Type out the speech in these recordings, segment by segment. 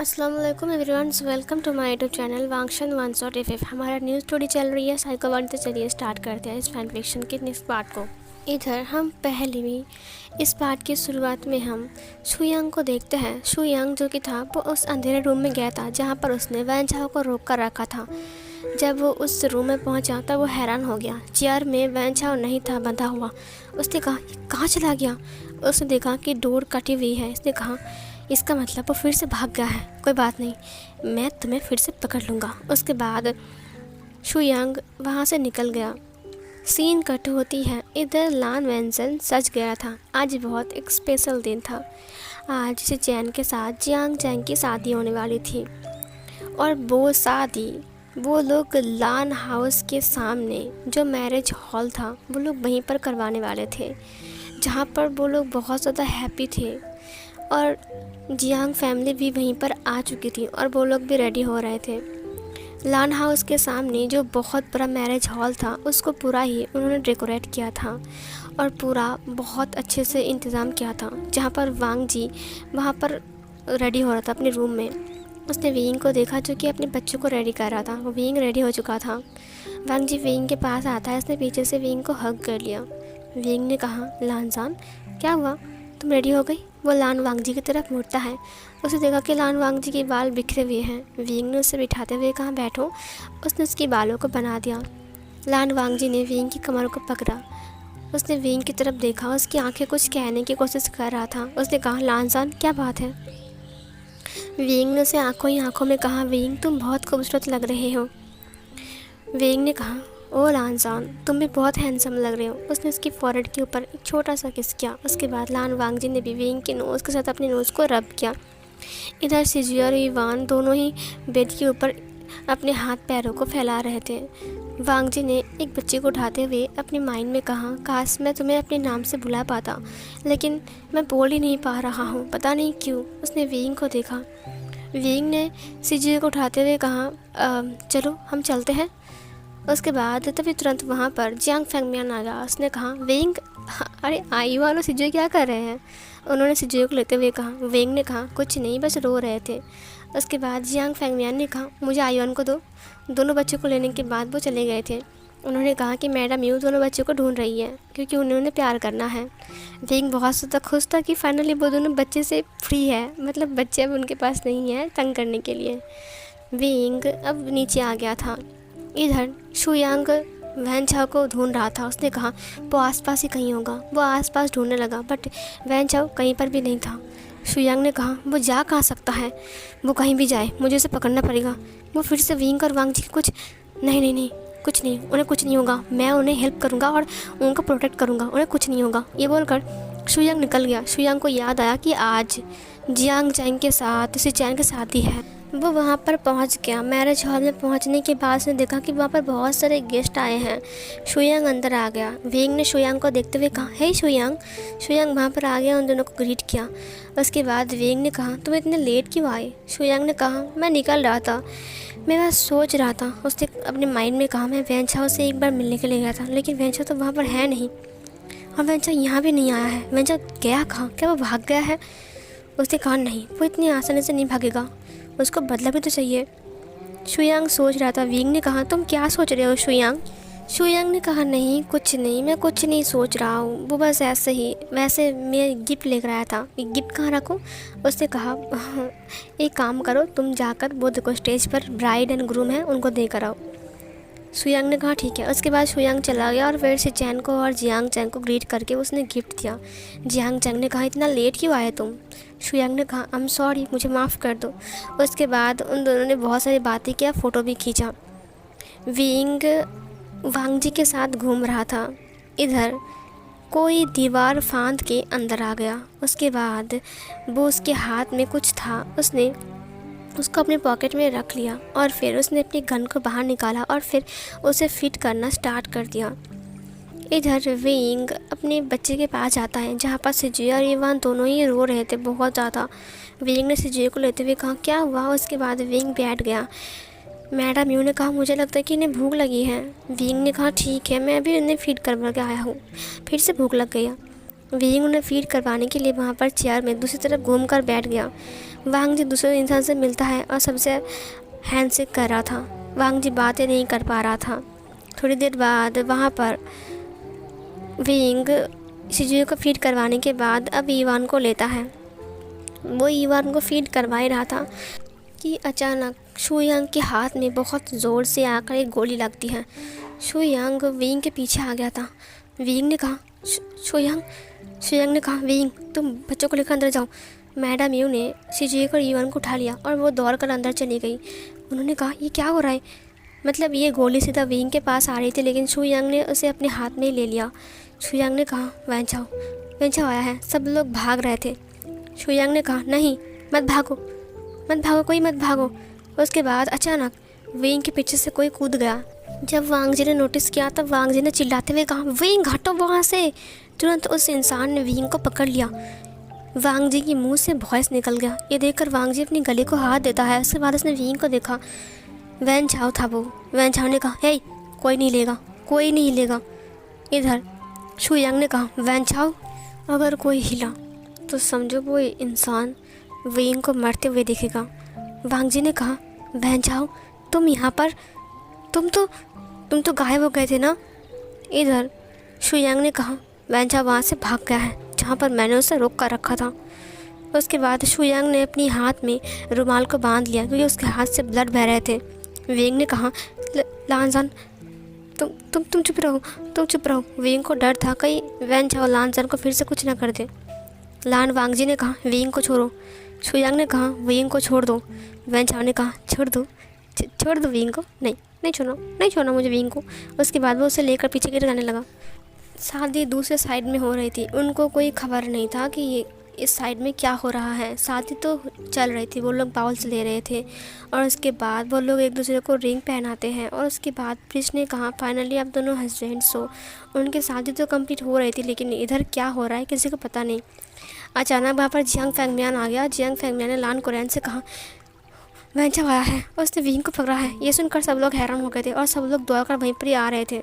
अस्सलाम वालेकुम everyone, welcome to my YouTube channel वांगशन 1.ff। हमारा न्यूज़ स्टोरी चल रही है साइको वन। तो चलिए स्टार्ट करते हैं इस फैन फिक्शन के नेक्स्ट पार्ट को। इधर हम पहले भी इस पार्ट की शुरुआत में हम शुयांग को देखते हैं। शुयांग जो कि था वो उस अंधेरे रूम में गया था जहाँ पर उसने वैन चाओ को रोक कर रखा था। जब वो उस रूम में पहुँचा तब वो हैरान हो गया। चेयर में वैन चाओ नहीं था बंधा हुआ। उसने कहा ये कहाँ चला गया। उसने देखा कि डोर कटी हुई है। इसने कहा इसका मतलब वो फिर से भाग गया है। कोई बात नहीं, मैं तुम्हें फिर से पकड़ लूँगा। उसके बाद शुयांग वहाँ से निकल गया। सीन कट होती है। इधर लान वैंसन सज गया था। आज बहुत एक स्पेशल दिन था। आज से चैन के साथ जियांग चैंग की शादी होने वाली थी और वो शादी वो लोग लान हाउस के सामने जो मैरिज हॉल था वो लोग वहीं पर करवाने वाले थे, जहाँ पर वो लोग बहुत ज़्यादा हैप्पी थे। और जियांग फैमिली भी वहीं पर आ चुकी थी और वो लोग भी रेडी हो रहे थे। लान हाउस के सामने जो बहुत बड़ा मैरिज हॉल था उसको पूरा ही उन्होंने डेकोरेट किया था और पूरा बहुत अच्छे से इंतज़ाम किया था। जहाँ पर वांग जी वहाँ पर रेडी हो रहा था अपने रूम में। उसने विंग को देखा जो कि अपने बच्चों को रेडी कर रहा था। वो विंग रेडी हो चुका था। वांग जी विंग के पास आता है। उसने पीछे से विंग को हग कर लिया। विंग ने कहा लानजान क्या हुआ, तुम रेडी हो गई। वो लान वांग जी की तरफ मुड़ता है। उसे देखा कि लान वांग जी के बाल बिखरे हुए हैं। विंग ने उसे बिठाते हुए कहा बैठो। उसने उसके बालों को बना दिया। लान वांग जी ने विंग की कमर को पकड़ा। उसने विंग की तरफ देखा। उसकी आंखें कुछ कहने की कोशिश कर रहा था। उसने कहा लानजान क्या बात है। विंग ने उसे आंखों ही आंखों में कहा विंग तुम बहुत खूबसूरत लग रहे हो। विंग ने कहा ओ लानजान तुम भी बहुत हैंडसम लग रहे हो। उसने उसकी फॉरहेड के ऊपर एक छोटा सा किस किया। उसके बाद लान वांग जी ने भी विंग के नोज़ के साथ अपने नोज़ को रब किया। इधर सिजुआ और इवान दोनों ही बेड के ऊपर अपने हाथ पैरों को फैला रहे थे। वांग जी ने एक बच्चे को उठाते हुए अपने माइंड में कहा काश मैं तुम्हें अपने नाम से बुला पाता, लेकिन मैं बोल ही नहीं पा रहा हूँ, पता नहीं क्यों। उसने विंग को देखा। विंग ने सिजुआ को उठाते हुए कहा चलो हम चलते हैं। उसके बाद तभी तुरंत वहाँ पर जियांग फैंगमियान आ गया। उसने कहा विंग अरे आईवान और सिजुए क्या कर रहे हैं। उन्होंने सिजुए को लेते हुए कहा। विंग ने कहा कुछ नहीं, बस रो रहे थे। उसके बाद जियांग फैंगमियान ने कहा मुझे आईवान को दो। दोनों बच्चों को लेने के बाद वो चले गए थे। उन्होंने कहा कि मैडम यू दोनों बच्चों को ढूंढ रही है क्योंकि उन्होंने प्यार करना है। विंग बहुत ज़्यादा खुश था कि फाइनली वो दोनों बच्चे से फ्री है, मतलब बच्चे अब उनके पास नहीं है तंग करने के लिए। विंग अब नीचे आ गया था। इधर शुयांग वैन चाओ को ढूंढ रहा था। उसने कहा वो आसपास ही कहीं होगा। वो आसपास ढूंढने लगा बट वैन चाओ कहीं पर भी नहीं था। शुयांग ने कहा वो जा कहाँ सकता है, वो कहीं भी जाए मुझे उसे पकड़ना पड़ेगा। वो फिर से विंग और वांग जी कुछ नहीं नहीं नहीं कुछ नहीं, उन्हें कुछ नहीं होगा, मैं उन्हें हेल्प करूँगा और उनको प्रोटेक्ट करूँगा, उन्हें कुछ नहीं होगा। ये बोलकर शुयांग निकल गया। शुयांग को याद आया कि आज जियांग चैंग के साथ उसे चैन की शादी है। वो वहाँ पर पहुँच गया। मैरिज हॉल में पहुँचने के बाद उसने देखा कि वहाँ पर बहुत सारे गेस्ट आए हैं। शुयांग अंदर आ गया। विंग ने शुयांग को देखते हुए कहा हे शुयांग। शुयांग वहाँ पर आ गया, उन दोनों को ग्रीट किया। उसके बाद विंग ने कहा तुम इतने लेट क्यों आए। शुयांग ने कहा मैं निकल रहा था, मैं बस सोच रहा था। उसने अपने माइंड में कहा मैं वैन चाओ से एक बार मिलने के लिए गया था, लेकिन वैन चाओ तो वहाँ पर है नहीं और वैन चाओ यहाँ भी नहीं आया है। वैन चाओ गया कहाँ, क्या वो भाग गया है। उसने कहा नहीं, वो इतनी आसानी से नहीं भागेगा, उसको बदला भी तो चाहिए। शुयांग सोच रहा था। विंग ने कहा तुम क्या सोच रहे हो शुयांग। शुयांग ने कहा नहीं कुछ नहीं, मैं कुछ नहीं सोच रहा हूँ, वो बस ऐसे ही, वैसे मैं गिफ्ट लेकर आया था। गिफ्ट कहाँ रखूँ। उसने कहा एक काम करो तुम जाकर वो देखो स्टेज पर ब्राइड एंड ग्रूम है उनको देकर आओ। शुयांग ने कहा ठीक है। उसके बाद शुयांग चला गया और फिर से चैन को और जियांग चैंग को ग्रीट करके उसने गिफ्ट दिया। जियांग चैंग ने कहा इतना लेट क्यों आए तुम। शुयांग ने कहा आई एम सॉरी, मुझे माफ़ कर दो। उसके बाद उन दोनों ने बहुत सारी बातें किया, फ़ोटो भी खींचा। विंग वांग जी के साथ घूम रहा था। इधर कोई दीवार फांद के अंदर आ गया। उसके बाद वो उसके हाथ में कुछ था, उसने उसको अपने पॉकेट में रख लिया और फिर उसने अपनी गन को बाहर निकाला और फिर उसे फिट करना स्टार्ट कर दिया। इधर विंग अपने बच्चे के पास जाता है जहाँ पर सिजुआ और इवान दोनों ही रो रहे थे बहुत ज़्यादा। विंग ने सिजुआ को लेते हुए कहा क्या हुआ। उसके बाद विंग बैठ गया। मैडम यू ने कहा मुझे लगता है कि इन्हें भूख लगी है। विंग ने कहा ठीक है, मैं अभी उन्हें फीड करवा के आया हूँ। फिर से भूख लग गया। विंग उन्हें फीड करवाने के लिए वहाँ पर चेयर में दूसरी तरफ घूम कर बैठ गया। वांग जी दूसरे इंसान से मिलता है और सबसे हैंडशेक कर रहा था। वांग जी बातें नहीं कर पा रहा था। थोड़ी देर बाद वहाँ पर विंग शिजुए को फीड करवाने के बाद अब इवान को लेता है। वो इवान को फीड करवा ही रहा था कि अचानक शुयांग के हाथ में बहुत ज़ोर से आकर एक गोली लगती है। शुयांग विंग के पीछे आ गया था। विंग ने कहा शुयांग ने कहा, विंग तुम बच्चों को लेकर अंदर जाओ। मैडम यू ने शिजुए और इवान को उठा लिया और वो दौड़ कर अंदर चली गई। उन्होंने कहा, ये क्या हो रहा है? मतलब ये गोली सीधा विंग के पास आ रही थी, लेकिन शुयांग ने उसे अपने हाथ में ले लिया। शुयांग ने कहा, वैंचाओ आया है। सब लोग भाग रहे थे। शुयांग ने कहा, नहीं मत भागो, कोई मत भागो। उसके बाद अचानक विंग के पीछे से कोई कूद गया। जब वांग जी ने नोटिस किया तब वांग जी ने चिल्लाते हुए कहा, विंग हटो वहाँ से। तुरंत उस इंसान ने विंग को पकड़ लिया। वांग जी की मुंह से वॉइस निकल गया। ये देखकर वांग जी अपनी गले को हाथ देता है। उसके बाद उसने विंग को देखा। वैन चाओ था वो। वैन चाओ ने कहा, हे कोई नहीं लेगा। इधर शुयांग ने कहा, वैन चाओ अगर कोई हिला तो समझो वो इंसान विंग को मरते हुए देखेगा। वांग जी ने कहा, वैन चाओ तुम यहाँ पर, तुम तो गायब हो गए थे ना। इधर शुयांग ने कहा, वैन चाओ वहाँ से भाग गया है जहाँ पर मैंने उसे रोक कर रखा था। उसके बाद शुयांग ने अपनी हाथ में रुमाल को बांध लिया क्योंकि उसके हाथ से ब्लड बह रहे थे। विंग ने कहा, लानजान तुम चुप रहो। विंग को डर था कहीं वैन चाओ लानजान को फिर से कुछ ना कर दे। वांग जी ने कहा, विंग को छोड़ो। शुयांग ने कहा, विंग को छोड़ दो। वैन चाओ ने कहा, छोड़ दो विंग को। नहीं छोड़ना मुझे विंग को। उसके बाद वो उसे लेकर पीछे गिर जाने लगा। शादी दूसरे साइड में हो रही थी। उनको कोई खबर नहीं था कि ये इस साइड में क्या हो रहा है। शादी तो चल रही थी, वो लोग बाउल्स ले रहे थे और उसके बाद वो लोग एक दूसरे को रिंग पहनाते हैं। और उसके बाद प्रिंस ने कहा, फाइनली आप दोनों हस्बैंड्स हो। उनकी शादी तो कंप्लीट हो रही थी, लेकिन इधर क्या हो रहा है किसी को पता नहीं। अचानक वहाँ पर जियांग फेंगमियान आ गया। जियांग फेंगमियान ने लान कुरैन से कहा, वैंचा आया है और उसने विंग को पकड़ा है। ये सुनकर सब लोग हैरान हो गए थे और सब लोग दौड़कर वहीं पर ही आ रहे थे।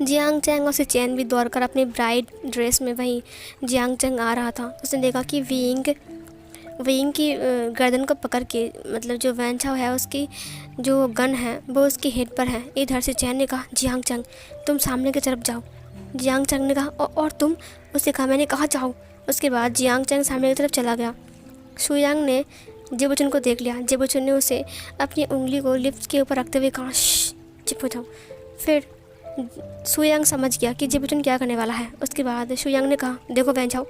जियांग चैंग और सिचेन भी दौड़कर अपनी ब्राइड ड्रेस में वहीं जियांग चैंग आ रहा था। उसने देखा कि विंग की गर्दन को पकड़ के, मतलब जो वैंचाओ है उसकी जो गन है वो उसकी हेड पर है। इधर सिचेन ने कहा, जियांग चैंग तुम सामने की तरफ जाओ। जियांग चैंग ने कहा, और तुम? उसने कहा, मैंने कहा जाओ। उसके बाद जियांग चैंग सामने की तरफ चला गया। शुयांग ने जेबुचुन को देख लिया। जेबुचुन ने उसे अपनी उंगली को लिप्स के ऊपर रखते हुए कहा, चुप हो जाओ। फिर शुयांग समझ गया कि जेबुचुन क्या करने वाला है। उसके बाद शुयांग ने कहा, देखो वैंचाओ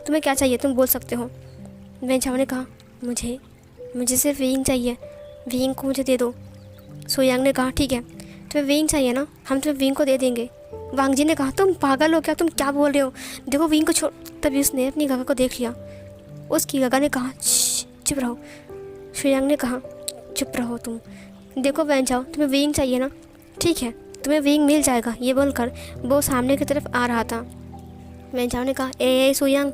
तुम्हें क्या चाहिए तुम बोल सकते हो। वैंचाओ ने कहा, मुझे सिर्फ विंग चाहिए, विंग को मुझे दे दो। शुयांग ने कहा, ठीक है तुम्हें विंग चाहिए ना, हम तुम्हें विंग को दे देंगे। वांग जी ने कहा, तुम पागल हो क्या, तुम क्या बोल रहे हो, देखो विंग को छोड़। तभी उसने अपनी गगा को देख लिया। उसकी गगा ने कहा, चुप रहो। शुयांग ने कहा, चुप रहो तुम। देखो वैंचाओ तुम्हें विंग चाहिए ना, ठीक है तुम्हें विंग मिल जाएगा। ये बोलकर वो सामने की तरफ आ रहा था। वैंचाओ ने कहा, ए शुयांग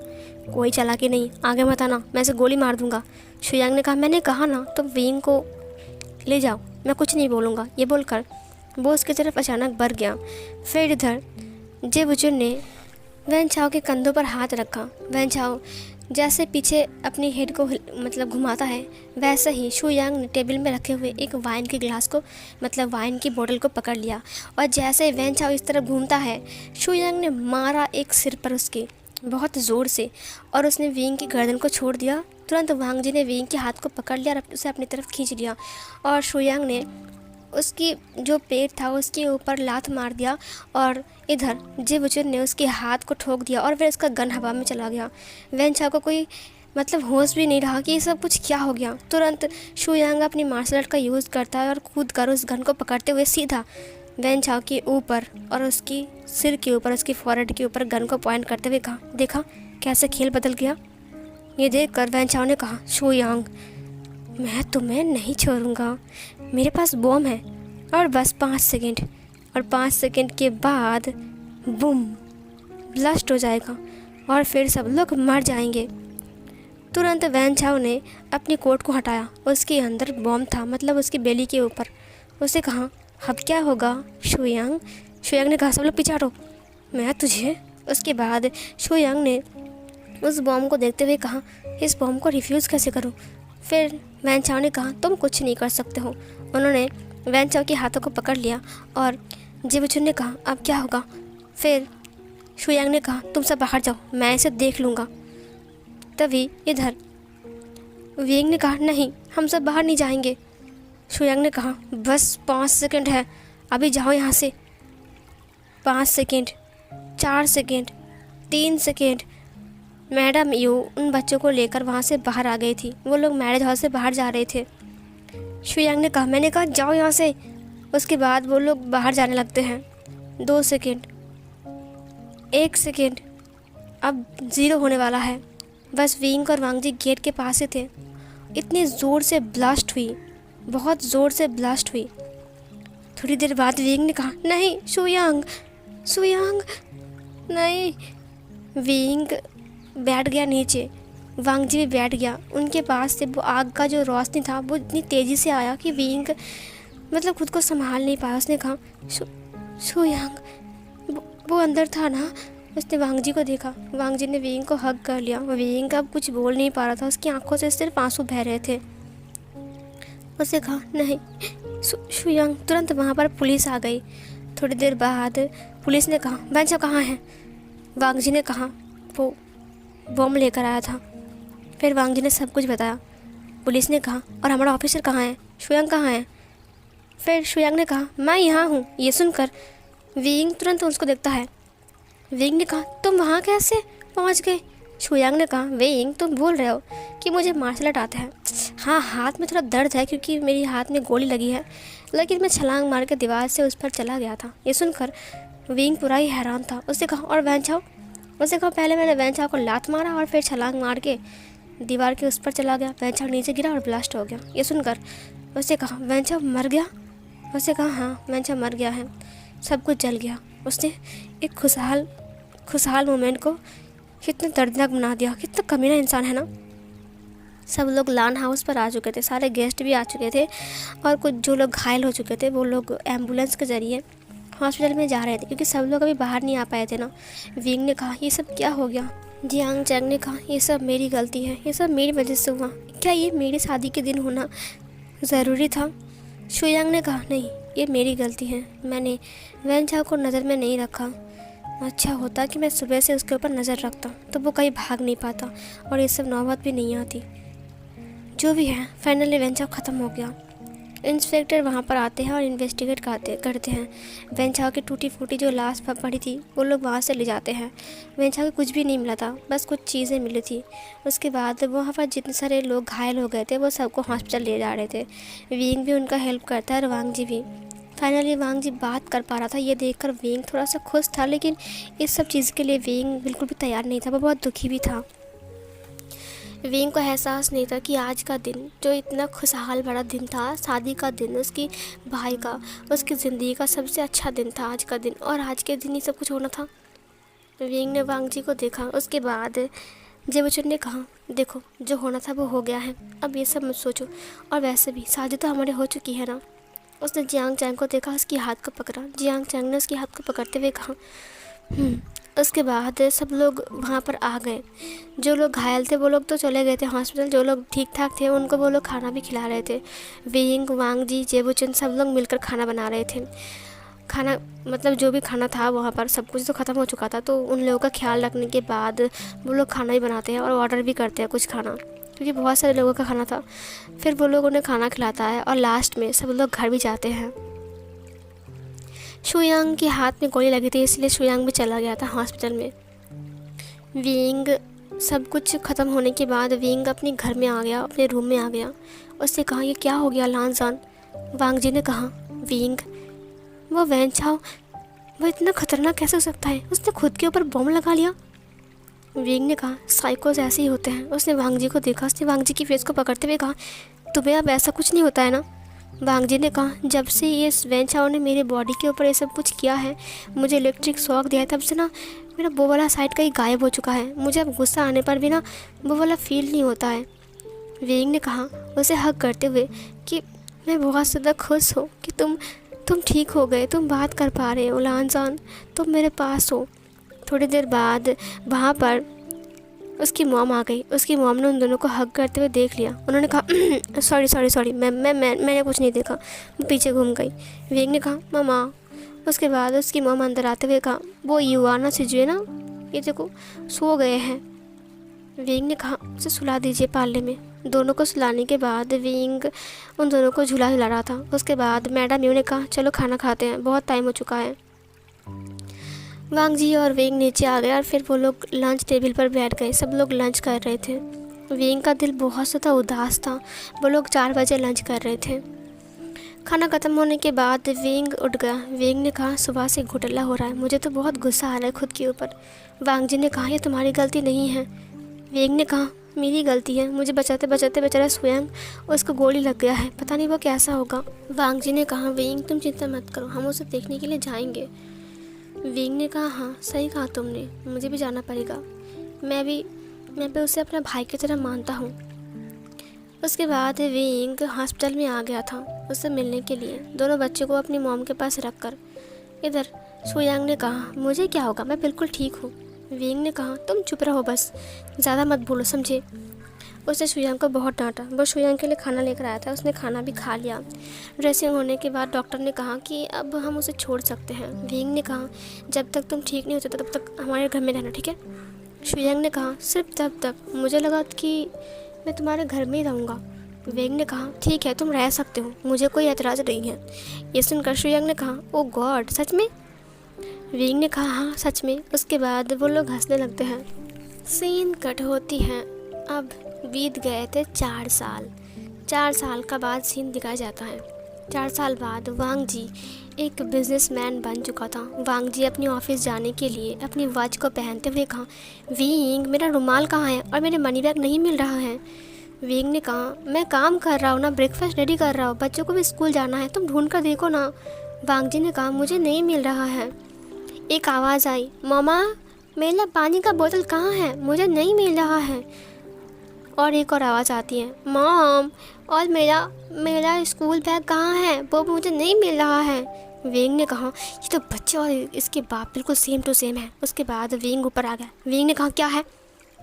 कोई चालाकी नहीं, आगे मत आना, मैं इसे गोली मार दूंगा। शुयांग ने कहा, मैंने कहा ना तुम विंग को ले जाओ, मैं कुछ नहीं बोलूँगा। ये बोलकर वो उसकी तरफ अचानक बढ़ गया। फिर इधर जेबुचुन ने वैंचाओ के कंधों पर हाथ रखा। वैंचाओ जैसे पीछे अपनी हेड को मतलब घुमाता है, वैसे ही शुयांग ने टेबल में रखे हुए एक वाइन के ग्लास को, मतलब वाइन की बोतल को पकड़ लिया। और जैसे वैंचाओ इस तरफ घूमता है, शुयांग ने मारा एक सिर पर उसके बहुत ज़ोर से और उसने विंग की गर्दन को छोड़ दिया। तुरंत वांग जी ने विंग के हाथ को पकड़ लिया और उसे अपनी तरफ खींच लिया और शुयांग ने उसकी जो पेट था उसके ऊपर लात मार दिया। और इधर जेबुचुन ने उसके हाथ को ठोक दिया और फिर उसका गन हवा में चला गया। वैंचाओ को कोई मतलब होश भी नहीं रहा कि ये सब कुछ क्या हो गया। तुरंत शुयांग अपनी मार्शल आर्ट का यूज़ करता है और कूद कर उस गन को पकड़ते हुए सीधा वैंचाओ के ऊपर और उसकी सिर के ऊपर, उसकी फॉरहेड के ऊपर गन को पॉइंट करते हुए कहा, देखा कैसे खेल बदल गया। ये देख कर वैंचाओ ने कहा, शुयांग मैं तुम्हें नहीं छोड़ूंगा, मेरे पास बॉम्ब है और बस 5 सेकंड, और 5 सेकंड के बाद बूम ब्लास्ट हो जाएगा और फिर सब लोग मर जाएंगे। तुरंत वैंचाओ ने अपनी कोट को हटाया, उसके अंदर बॉम्ब था, मतलब उसकी बेली के ऊपर। उसे कहा, अब क्या होगा शुयांग? शुयांग ने कहा, सब लोग पीछे हटो, मैं तुझे। उसके बाद शुयांग ने उस बॉम्ब को देखते हुए कहा, इस बॉम्ब को रिफ्यूज़ कैसे करूं? फिर वैन चाओ ने कहा तुम कुछ नहीं कर सकते हो। उन्होंने वैन चाओ के हाथों को पकड़ लिया और जेबुचुन ने कहा अब क्या होगा? फिर शुयांग ने कहा तुम सब बाहर जाओ, मैं इसे देख लूँगा। तभी इधर विंग ने कहा नहीं, हम सब बाहर नहीं जाएंगे। शुयांग ने कहा बस 5 सेकंड है, अभी जाओ यहाँ से। 5 second, 4 second, 3 second. Madam you उन बच्चों को लेकर वहाँ से बाहर आ गई थी। वो लोग मैरिज हॉल से बाहर जा रहे थे। शुयांग ने कहा मैंने कहा जाओ यहाँ से। उसके बाद वो लोग बाहर जाने लगते हैं। 2 सेकंड, 1 सेकंड, अब 0 होने वाला है। बस विंग और वांग जी गेट के पास ही थे। इतनी ज़ोर से ब्लास्ट हुई, बहुत ज़ोर से ब्लास्ट हुई। थोड़ी देर बाद विंग ने कहा नहीं शुयांग, शुयांग नहीं। विंग बैठ गया नीचे, वांग जी भी बैठ गया। उनके पास से वो आग का जो रोशनी था वो इतनी तेज़ी से आया कि विंग मतलब खुद को संभाल नहीं पाया। उसने कहा शुयांग वो अंदर था ना। उसने वांग जी को देखा। वांग जी ने विंग को हग कर लिया। विंग अब कुछ बोल नहीं पा रहा था, उसकी आंखों से सिर्फ आंसू बह रहे थे। उसने कहा नहीं। शुयांग तुरंत वहाँ पर पुलिस आ गई। थोड़ी देर बाद पुलिस ने कहा वैन चाओ कहाँ है? वांग जी ने कहा वो बॉम्ब लेकर आया था। फिर वांग जी ने सब कुछ बताया। पुलिस ने कहा और हमारा ऑफिसर कहाँ है? शुयांग कहाँ है? फिर शुयांग ने कहा मैं यहाँ हूँ। ये सुनकर विंग तुरंत उसको देखता है। विंग ने कहा तुम वहाँ कैसे पहुँच गए? शुयांग ने कहा विंग तुम बोल रहे हो कि मुझे मार्शल आर्ट आता है? हाँ, हाथ में थोड़ा दर्द है क्योंकि मेरी हाथ में गोली लगी है, लेकिन मैं छलांग मार के दीवार से उस पर चला गया था। ये सुनकर विंग पूरा ही हैरान था। उसने कहा और वैन चाओ? उसने कहा पहले मैंने वैन चाओ को लात मारा और फिर छलांग मार के दीवार के उस पर चला गया। वैन चाओ नीचे गिरा और ब्लास्ट हो गया। ये सुनकर उसने कहा वैन चाओ मर गया? उसने कहा हाँ, वैन चाओ मर गया है, सब कुछ जल गया। उसने एक खुशहाल मोमेंट को कितना दर्दनाक बना दिया। कितना कमीना इंसान है ना। सब लोग लान हाउस पर आ चुके थे, सारे गेस्ट भी आ चुके थे और कुछ जो लोग घायल हो चुके थे वो लोग एम्बुलेंस के ज़रिए हॉस्पिटल में जा रहे थे क्योंकि सब लोग अभी बाहर नहीं आ पाए थे ना। विंग ने कहा ये सब क्या हो गया? जियांग चैंग ने कहा ये सब मेरी गलती है, ये सब मेरी वजह से हुआ। क्या ये मेरी शादी के दिन होना ज़रूरी था? शुयांग ने कहा नहीं, ये मेरी गलती है, मैंने वैन चाओ को नज़र में नहीं रखा। अच्छा होता कि मैं सुबह से उसके ऊपर नज़र रखता तो वो कहीं भाग नहीं पाता और ये सब नौबत भी नहीं आती। जो भी है फाइनली वैन चाओ ख़त्म हो गया। इंस्पेक्टर वहाँ पर आते हैं और इन्वेस्टिगेट करते हैं। वैन चाओ की टूटी फूटी जो लाश पड़ी थी वो लोग वहाँ से ले जाते हैं। वैन चाओ को कुछ भी नहीं मिला था, बस कुछ चीज़ें मिली थी। उसके बाद वहाँ पर जितने सारे लोग घायल हो गए थे वो सबको हॉस्पिटल ले जा रहे थे। विंग भी उनका हेल्प करता है और वांग जी भी। फाइनली वांग जी बात कर पा रहा था। ये देखकर विंग थोड़ा सा खुश था, लेकिन इस सब चीज़ के लिए विंग बिल्कुल भी तैयार नहीं था। वो बहुत दुखी भी था। विंग को एहसास नहीं था कि आज का दिन जो इतना खुशहाल भरा दिन था, शादी का दिन, उसकी भाई का, उसकी ज़िंदगी का सबसे अच्छा दिन था आज का दिन, और आज के दिन ही सब कुछ होना था। विंग ने वांग जी को देखा। उसके बाद जेबुचुन ने कहा देखो जो होना था वो हो गया है, अब ये सब मत सोचो, और वैसे भी शादी तो हमारे हो चुकी है ना। उसने जियांग चैंग को देखा, उसकी हाथ को पकड़ा। जियांग चैंग ने उसके हाथ को पकड़ते हुए कहा उसके बाद सब लोग वहाँ पर आ गए। जो लोग घायल थे वो लोग तो चले गए थे हॉस्पिटल, जो लोग ठीक ठाक थे उनको वो लोग खाना भी खिला रहे थे। विंग, वांग जी, जेबुचुन सब लोग मिलकर खाना बना रहे थे। खाना मतलब जो भी खाना था वहाँ पर सब कुछ तो ख़त्म हो चुका था, तो उन लोगों का ख्याल रखने के बाद वो लोग खाना भी बनाते हैं और ऑर्डर भी करते हैं कुछ खाना, क्योंकि बहुत सारे लोगों का खाना था। फिर वो लोग उन्हें खाना खिलाता है और लास्ट में सब लोग घर भी जाते हैं। शुयांग के हाथ में गोली लगी थी, इसलिए शुयांग भी चला गया था हॉस्पिटल में। विंग सब कुछ ख़त्म होने के बाद विंग अपने घर में आ गया, अपने रूम में आ गया। उससे कहा ये क्या हो गया लानजान? वांग जी ने कहा विंग वो वैन चाओ वो इतना खतरनाक कैसे हो सकता है? उसने खुद के ऊपर बम लगा लिया। विंग ने कहा साइकोस ऐसे ही होते हैं। उसने वांग जी को देखा। उसने वांग जी की फेस को पकड़ते हुए कहा तुम्हें अब ऐसा कुछ नहीं होता है ना? वांग जी ने कहा जब से ये वैन चाओ ने मेरे बॉडी के ऊपर ये सब कुछ किया है, मुझे इलेक्ट्रिक शॉक दिया है, तब से ना मेरा वो वाला साइड का ही गायब हो चुका है। मुझे अब गुस्सा आने पर भी ना वो वाला फील नहीं होता है। विंग ने कहा उसे हक करते हुए कि मैं बहुत ज़्यादा खुश हूँ कि तुम ठीक हो गए, तुम बात कर पा रहे हो लानजान, तुम मेरे पास हो। थोड़ी देर बाद वहाँ पर उसकी मॉम आ गई। उसकी मॉम ने उन दोनों को हग करते हुए देख लिया। उन्होंने कहा सॉरी मैंने कुछ नहीं देखा, वो पीछे घूम गई। वेंग ने कहा मामा। उसके बाद उसकी मॉम अंदर आते हुए कहा वो युवाना सिजुए ना, ये देखो सो गए हैं। वेंग ने कहा उसे सुला दीजिए पार्ले में। दोनों को सुलाने के बाद वेंग उन दोनों को झूला झुला रहा था। उसके बाद मैडम यू ने कहा चलो खाना खाते हैं, बहुत टाइम हो चुका है। वांग जी और वेंग नीचे आ गए और फिर वो लोग लंच टेबल पर बैठ गए। सब लोग लंच कर रहे थे। वेंग का दिल बहुत ज़्यादा उदास था। वो लोग 4 बजे लंच कर रहे थे। खाना ख़त्म होने के बाद वेंग उठ गया। वेंग ने कहा सुबह से घुटला हो रहा है, मुझे तो बहुत गुस्सा आ रहा है खुद के ऊपर। वांग जी ने कहा ये तुम्हारी गलती नहीं है। वेंग ने कहा मेरी गलती है, मुझे बचाते बचाते बेचारा स्वयं उसको गोली लग गया है, पता नहीं वो कैसा होगा। वांग जी ने कहा वेंग तुम चिंता मत करो, हम उसे देखने के लिए जाएंगे। वेंग ने कहा हाँ सही कहा तुमने, मुझे भी जाना पड़ेगा। मैं भी उसे अपना भाई की तरह मानता हूँ। उसके बाद वेंग हॉस्पिटल में आ गया था उससे मिलने के लिए, दोनों बच्चों को अपनी मॉम के पास रख कर। इधर सुयांग ने कहा मुझे क्या होगा, मैं बिल्कुल ठीक हूँ। वेंग ने कहा तुम चुप रहो बस, ज़्यादा मत बोलो समझे। उसने शुयांग को बहुत डांटा। वो शुयांग के लिए खाना लेकर आया था, उसने खाना भी खा लिया। ड्रेसिंग होने के बाद डॉक्टर ने कहा कि अब हम उसे छोड़ सकते हैं। वेंग ने कहा जब तक तुम ठीक नहीं होते तब तक हमारे घर में रहना, ठीक है। शुयांग ने कहा सिर्फ तब तक, मुझे लगा कि मैं तुम्हारे घर में ही रहूँगा। वेंग ने कहा ठीक है तुम रह सकते हो, मुझे कोई एतराज़ नहीं है। ये सुनकर शुयांग ने कहा ओ गॉड सच में। वेंग ने कहा हाँ सच में। उसके बाद वो लोग हंसने लगते हैं। सीन कट होती है। अब बीत गए थे 4 साल। 4 साल का बाद सीन दिखाया जाता है। 4 साल बाद वांग जी एक बिजनेसमैन बन चुका था। वांग जी अपनी ऑफिस जाने के लिए अपनी वॉच को पहनते हुए कहा वेंग मेरा रुमाल कहाँ है और मेरे मनी बैग नहीं मिल रहा है। वेंग ने कहा मैं काम कर रहा हूँ ना, ब्रेकफास्ट रेडी कर रहा हूँ, बच्चों को भी स्कूल जाना है, तुम ढूंढ कर देखो ना। वांग जी ने कहा मुझे नहीं मिल रहा है। एक आवाज़ आई मामा मेरा पानी का बोतल कहाँ है, मुझे नहीं मिल रहा है। और एक और आवाज़ आती है मॉम और मेरा स्कूल बैग कहाँ है, वो मुझे नहीं मिल रहा है। वेंग ने कहा ये तो बच्चे और इसके बाप बिल्कुल सेम टू सेम है। उसके बाद वेंग ऊपर आ गया। वेंग ने कहा क्या है।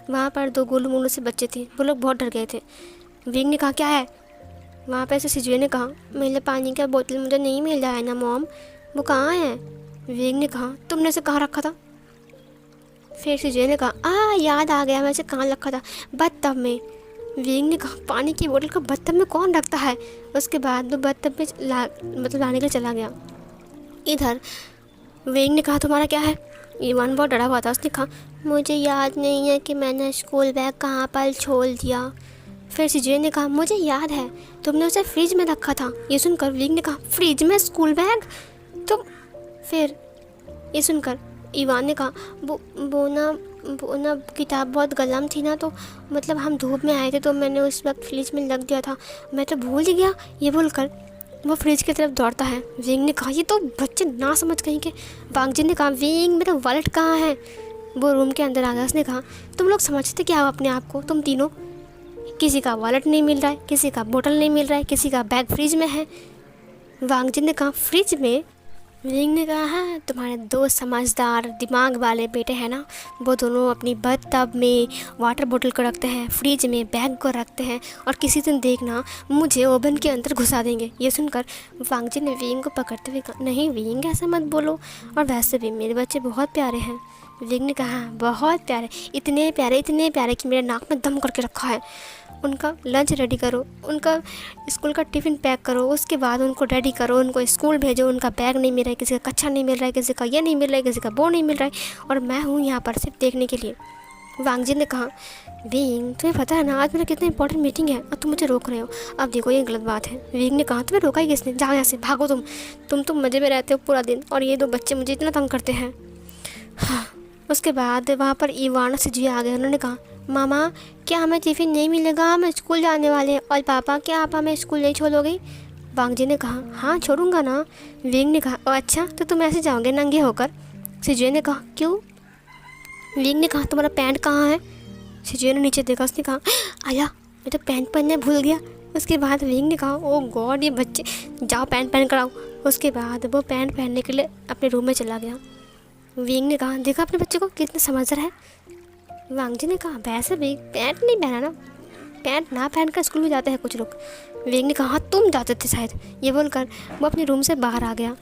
वहाँ पर 2 गोलू मोलू से बच्चे थे, वो लोग बहुत डर गए थे। वेंग ने कहा क्या है। वहाँ पर से सिजुए ने कहा मेरे पानी का बोतल मुझे नहीं मिल रहा है ना मॉम, वो कहाँ है। वेंग ने कहा तुमने उसे कहाँ रखा था। फिर सिजुए ने कहा याद आ गया, मैं इसे कहाँ रखा था, बत्तब में। वेंग ने कहा पानी की बोतल को बत्तब में कौन रखता है। उसके बाद वो बत्तब में लाने के लिए चला गया। इधर वेंग ने कहा तुम्हारा क्या है। ईवान बहुत डरा हुआ था। उसने कहा मुझे याद नहीं है कि मैंने स्कूल बैग कहाँ पर छोड़ दिया। फिर सिजुए ने कहा मुझे याद है, तुमने उसे फ्रिज में रखा था। ये सुनकर वेंग ने कहा फ्रिज में स्कूल बैग तुम। फिर ये सुनकर ईवान ने कहा वो ना किताब बहुत गलम थी ना, तो मतलब हम धूप में आए थे तो मैंने उस वक्त फ्रिज में लग दिया था, मैं तो भूल ही गया। ये बोलकर वो फ्रिज की तरफ दौड़ता है। वेंग ने कहा ये तो बच्चे ना समझ कहीं के। वांग जी ने कहा वेंग मेरा वॉलेट कहाँ है। वो रूम के अंदर आ गया। उसने कहा तुम लोग समझते क्या हो अपने आप को, तुम तीनों, किसी का वॉलेट नहीं मिल रहा है, किसी का बोतल नहीं मिल रहा है, किसी का बैग फ्रिज में है। वांग जी ने कहा फ्रिज में। वेंग ने कहा हाँ तुम्हारे 2 समझदार दिमाग वाले बेटे हैं ना, वो दोनों अपनी बत्तब में वाटर बोतल को रखते हैं, फ्रिज में बैग को रखते हैं और किसी दिन देखना मुझे ओवन के अंदर घुसा देंगे। ये सुनकर वांग जी ने वेंग को पकड़ते हुए कहा नहीं वेंग ऐसा मत बोलो, और वैसे भी मेरे बच्चे बहुत प्यारे हैं। वेंग ने कहा बहुत प्यारे, इतने प्यारे कि मेरे नाक में दम करके रखा है। उनका लंच रेडी करो, उनका स्कूल का टिफ़िन पैक करो, उसके बाद उनको रेडी करो, उनको स्कूल भेजो। उनका बैग नहीं मिल रहा है, किसी का कच्छा नहीं मिल रहा है, किसी का ये नहीं मिल रहा है, किसी का वो नहीं मिल रहा है, और मैं हूँ यहाँ पर सिर्फ देखने के लिए। वांग जी ने कहा वेंग तुम्हें पता है ना आज मेरा कितना इंपॉर्टेंट मीटिंग है और तुम मुझे रोक रहे हो। अब देखो ये गलत बात है। वेंग ने कहा तुम्हें रोका ही किसने, जाओ यहाँ से, भागो तुम मज़े में रहते हो पूरा दिन और ये 2 बच्चे मुझे इतना तंग करते हैं। हाँ। उसके बाद वहाँ पर ईवान से जी आ गए। उन्होंने कहा मामा क्या हमें टिफ़िन नहीं मिलेगा, हम स्कूल जाने वाले हैं। और पापा क्या आप हमें स्कूल नहीं छोड़ोगे। वांग जी ने कहा हाँ छोड़ूंगा ना। वेंग ने कहा अच्छा तो तुम ऐसे जाओगे नंगे होकर। सिजुए ने कहा क्यों। वेंग ने कहा तुम्हारा पैंट कहाँ है। सिजुए ने नीचे देखा। उसने कहा आया मैं तो पैंट पहनने भूल गया। उसके बाद वेंग ने कहा ओ गॉड ये बच्चे, जाओ पैंट पहन कर आओ। उसके बाद वो पैंट पहनने के लिए अपने रूम में चला गया। वेंग ने कहा देखा अपने बच्चे को कितना समझदार है। वांग जी ने कहा वैसे भी पैंट नहीं पहना ना, पैंट ना पहन कर स्कूल में जाते हैं कुछ लोग। वेग ने कहा हाँ तुम जाते थे शायद। ये बोलकर वो अपने रूम से बाहर आ गया।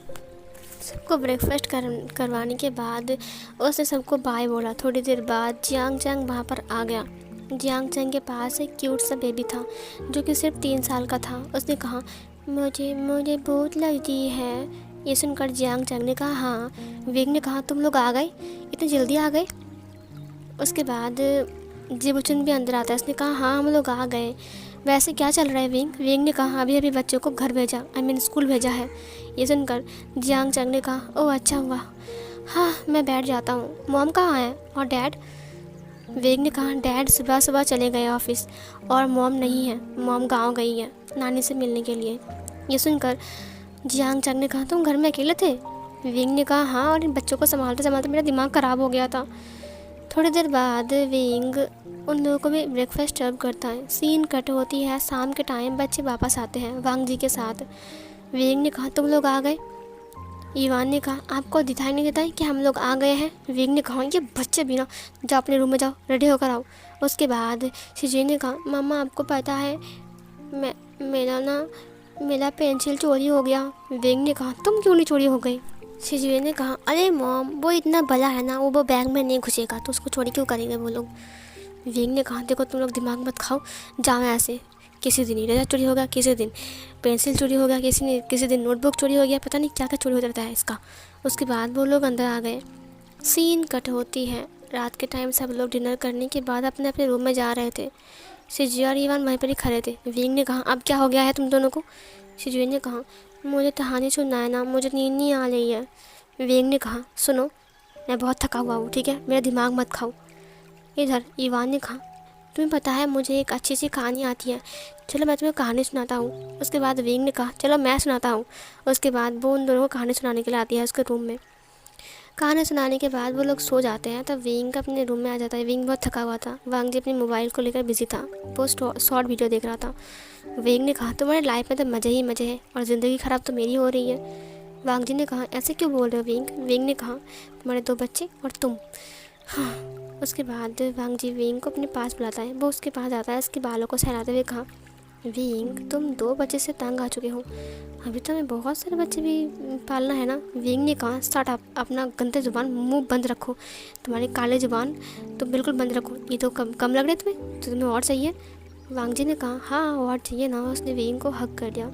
सबको ब्रेकफास्ट करवाने के बाद उसने सबको बाय बोला। थोड़ी देर बाद जियांग चैंग वहाँ पर आ गया। जियांग चैंग के पास एक क्यूट सा बेबी था जो कि सिर्फ 3 साल का था। उसने कहा मुझे मुझे भूख लगी है। ये सुनकर जियांग चैंग ने कहा हाँ। वेग ने कहा तुम लोग आ गए, इतनी जल्दी आ गए। उसके बाद जिबुचन भी अंदर आता है। उसने कहा हाँ हम लोग आ गए। वैसे क्या चल रहा है विंग? विंग ने कहा अभी अभी बच्चों को घर भेजा, आई मीन स्कूल भेजा है। ये सुनकर जियांग चैंग ने कहा ओह अच्छा हुआ, हाँ मैं बैठ जाता हूँ। मॉम कहाँ है और डैड? वेग ने कहा डैड सुबह सुबह चले गए ऑफिस और मॉम नहीं है, मॉम गांव गई है नानी से मिलने के लिए। ये सुनकर जियांग चैंग ने कहा तुम घर में अकेले थे? विंग ने कहा हाँ, और इन बच्चों को संभालते संभालते मेरा दिमाग ख़राब हो गया था। थोड़ी देर बाद विंग उन लोगों को भी ब्रेकफास्ट सर्व करता है। सीन कट होती है, शाम के टाइम बच्चे वापस आते हैं वांग जी के साथ। विंग ने कहा तुम लोग आ गए? ईवान ने कहा आपको दिखाई नहीं देता है कि हम लोग आ गए हैं? विंग ने कहा ये बच्चे भी ना, जाओ अपने रूम में जाओ, रेडी होकर आओ। उसके बाद शिजी ने कहा मामा आपको पता है मेरा पेंसिल चोरी हो गया। विंग ने कहा तुम क्यों नहीं चोरी हो गई? शिजी ने कहा अरे मॉम वो इतना बड़ा है ना, वो बैग में नहीं घुसेगा तो उसको चोरी क्यों करेंगे वो लोग। विंग ने कहा देखो तुम लोग दिमाग मत खाओ, जाओ ऐसे। किसी दिन इरेजर चोरी हो गया, किसी दिन पेंसिल चोरी हो गया, किसी दिन नोटबुक चोरी हो गया, पता नहीं क्या क्या चोरी हो जाता है इसका। उसके बाद वो लोग अंदर आ गए। सीन कट होती है, रात के टाइम सब लोग डिनर करने के बाद अपने अपने रूम में जा रहे थे। शिजी और ईवान वहीं पर ही खड़े थे। विंग ने कहा अब क्या हो गया है तुम दोनों को? शिजी ने कहा मुझे कहानी सुनना है ना, मुझे नींद नहीं आ रही है। विंग ने कहा सुनो मैं बहुत थका हुआ हूँ, ठीक है, मेरा दिमाग मत खाओ। इधर ईवान ने कहा तुम्हें पता है मुझे एक अच्छी सी कहानी आती है, चलो मैं तुम्हें कहानी सुनाता हूँ। उसके बाद विंग ने कहा चलो मैं सुनाता हूँ। उसके बाद वो उन दोनों को कहानी सुनाने के लिए आती है उसके रूम में। कहानी सुनाने के बाद वो लोग सो जाते हैं तब विंग अपने रूम में आ जाता है। विंग बहुत थका हुआ था। वांग जी अपने मोबाइल को लेकर बिजी था, वो शॉर्ट वीडियो देख रहा था। विंग ने कहा तुम्हारे लाइफ में तो मज़े ही मज़े हैं और ज़िंदगी ख़राब तो मेरी हो रही है। वांग जी ने कहा ऐसे क्यों बोल रहे हो विंग? विंग ने कहा तुम्हारे 2 बच्चे और तुम। हाँ। उसके बाद वांग जी विंग को अपने पास बुलाता है। वो उसके पास आता है, उसके बालों को सहलाते हुए कहा विंग तुम 2 बच्चे से तंग आ चुके हो, अभी तो हमें बहुत सारे बच्चे भी पालना है ना। विंग ने कहा स्टार्ट अप, अपना गंदे ज़ुबान मुंह बंद रखो, तुम्हारी काले ज़ुबान तो बिल्कुल बंद रखो। ये तो कम लग रहे तुम्हें, तो तुम्हें और चाहिए? वांग जी ने कहा हाँ और चाहिए ना। उसने विंग को हक कर दिया।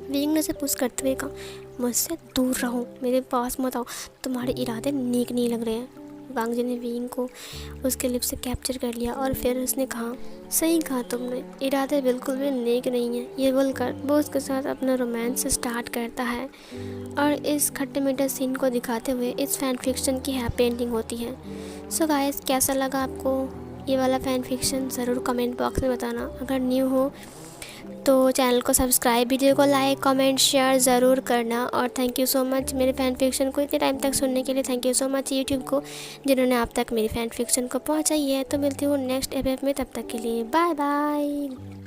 विंग ने उसे पुश करते हुए कहा मुझसे दूर रहो, मेरे पास मत आओ, तुम्हारे इरादे नेक नहीं लग रहे हैं। वांग जी ने विंग को उसके लिप से कैप्चर कर लिया और फिर उसने कहा सही कहा तुमने, इरादे बिल्कुल भी नेक नहीं है। ये बोलकर वो उसके साथ अपना रोमांस स्टार्ट करता है और इस खट्टे मीठे सीन को दिखाते हुए इस फैन फिक्शन की हैप्पी एंडिंग होती है। सो गाइस कैसा लगा आपको ये वाला फैन फिक्शन ज़रूर कमेंट बॉक्स में बताना। अगर न्यू हो तो चैनल को सब्सक्राइब, वीडियो को लाइक कमेंट शेयर ज़रूर करना। और थैंक यू सो मच मेरे फ़ैन फिक्शन को इतने टाइम तक सुनने के लिए। Thank you so much YouTube को जिन्होंने आप तक मेरी फ़ैन फिक्शन को पहुंचाई है। तो मिलती हूँ नेक्स्ट एपिसोड में, तब तक के लिए बाय बाय।